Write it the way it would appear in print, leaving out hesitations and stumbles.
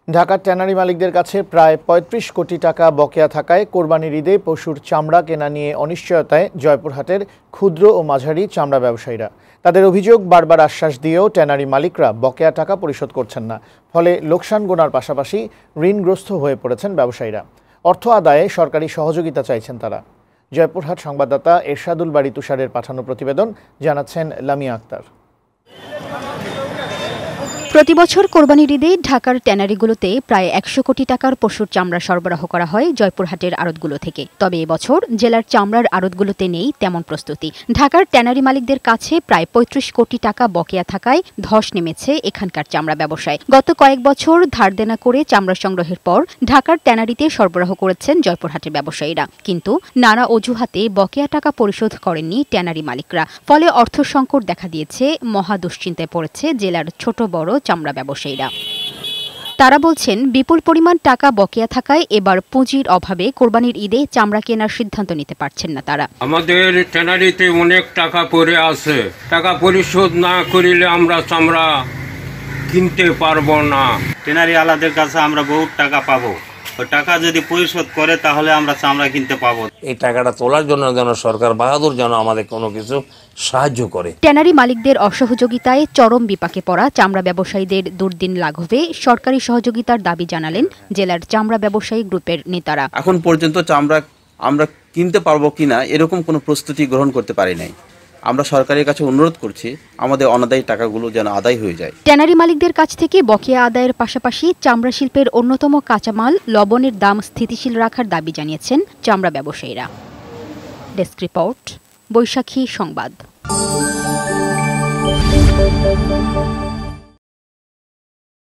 ঢাকার ট্যানারি মালিকদের কাছে প্রায় ৩৫ কোটি টাকা বকেয়া থাকায় কোরবানির ঈদে পশুর চামড়া কেনা নিয়ে অনিশ্চয়তায় জয়পুরহাটের ক্ষুদ্র ও মাঝারি চামড়া ব্যবসায়ীরা। তাদের অভিযোগ, বারবার আশ্বাস দিয়েও ট্যানারি মালিকরা বকেয়া টাকা পরিশোধ করছেন না। ফলে লোকসান গোনার পাশাপাশি ঋণগ্রস্ত হয়ে পড়েছেন ব্যবসায়ীরা। অর্থ আদায়ে সরকারি সহযোগিতা চাইছেন তারা। জয়পুরহাট সংবাদদাতা এরশাদুল বারী তুষারের পাঠানো প্রতিবেদন, জানাচ্ছেন লামিয়া আক্তার। প্রতিবছর কোরবানির ঈদে ঢাকার ট্যানারিগুলোতে প্রায় ১০০ কোটি টাকার পশুর চামড়া সরবরাহ করা হয় জয়পুরহাটের আড়তগুলো থেকে। তবে এবছর জেলার চামড়ার আড়তগুলোতে নেই তেমন প্রস্তুতি। ঢাকার ট্যানারি মালিকদের কাছে প্রায় ৩৫ কোটি টাকা বকেয়া থাকায় ধস নেমেছে এখানকার চামড়া ব্যবসায়। গত কয়েক বছর ধার দেনা করে চামড়া সংগ্রহের পর ঢাকার ট্যানারিতে সরবরাহ করেছেন জয়পুরহাটের ব্যবসায়ীরা, কিন্তু নানা অজুহাতে বকেয়া টাকা পরিশোধ করেননি ট্যানারি মালিকরা। ফলে অর্থ সংকট দেখা দিয়েছে, মহা দুশ্চিন্তায় পড়েছে জেলার ছোট বড় চামড়া ব্যবসায়ীরা। তারা বলছেন, বিপুল পরিমাণ টাকা বকেয়া থাকায় এবার পুঁজির অভাবে কোরবানির ঈদে চামড়া কেনার সিদ্ধান্ত নিতে পারছেন না তারা। আমাদের ট্যানারিতে অনেক টাকা পড়ে আছে, টাকা পরিশোধ না করিলে আমরা চামড়া কিনতে পারবো না। ট্যানারি আলাদের কাছে আমরা বহুত টাকা পাবো, ওই টাকা যদি পরিশোধ করে তাহলে আমরা চামড়া কিনতে পাবো। এই টাকাটা তোলার জন্য যেন সরকার বাহাদুর যেন আমাদের কোনো কিছু সাহায্য করে। ট্যানারি মালিকদের অসহযোগিতায় চরম বিপাকে পড়া চামড়া ব্যবসায়ীদের দুর্দিন লাঘবে সরকারি সহযোগিতার দাবি জানালেন জেলার চামড়া ব্যবসায়ী গ্রুপের নেতারা। এখন পর্যন্ত চামড়া আমরা কিনতে পারবো কিনা এরকম কোনো প্রস্তুতি গ্রহণ করতে পারি নাই। আমরা সরকারের কাছে অনুরোধ করছি আমাদের অনাদায়ী টাকাগুলো যেন আদায় হয়ে যায়। ট্যানারি মালিকদের কাছ থেকে বকেয়া আদায়ের পাশাপাশি চামড়া শিল্পের অন্যতম কাঁচামাল লবণের দাম স্থিতিশীল রাখার দাবি জানিয়েছেন চামড়া ব্যবসায়ীরা। ডেস্ক রিপোর্ট, বৈশাখী সংবাদ।